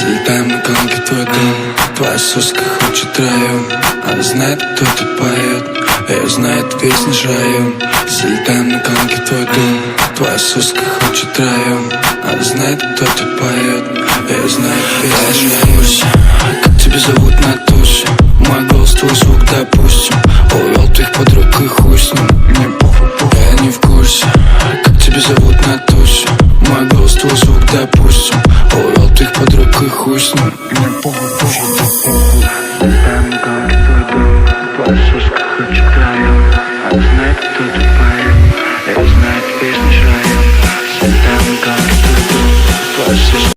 Залетаем на гонки твой дом. Твоя соска хочет район. Она знает, кто тут поет. Ее знает весь наш район. Залетаем на гонки твой дом. Твоя соска хочет район. Она знает, кто тут поет. Ее знает весь наш район. Как тебя зовут на тусе? Мой голос, твой звук, допустим. Увел твоих подруг и хуй с ним. Мне похуй, я не в курсе. Как тебя зовут на тусе? Мой голос, твой звук, допустим. Увел твоих подруг и хуй с ним. Мне похуй, похуй. Там гонки твой дом. Твоя соска хочет район. Она знает, кто тут поет. Я знает весь наш район. Там гонки твой дом. Твоя соска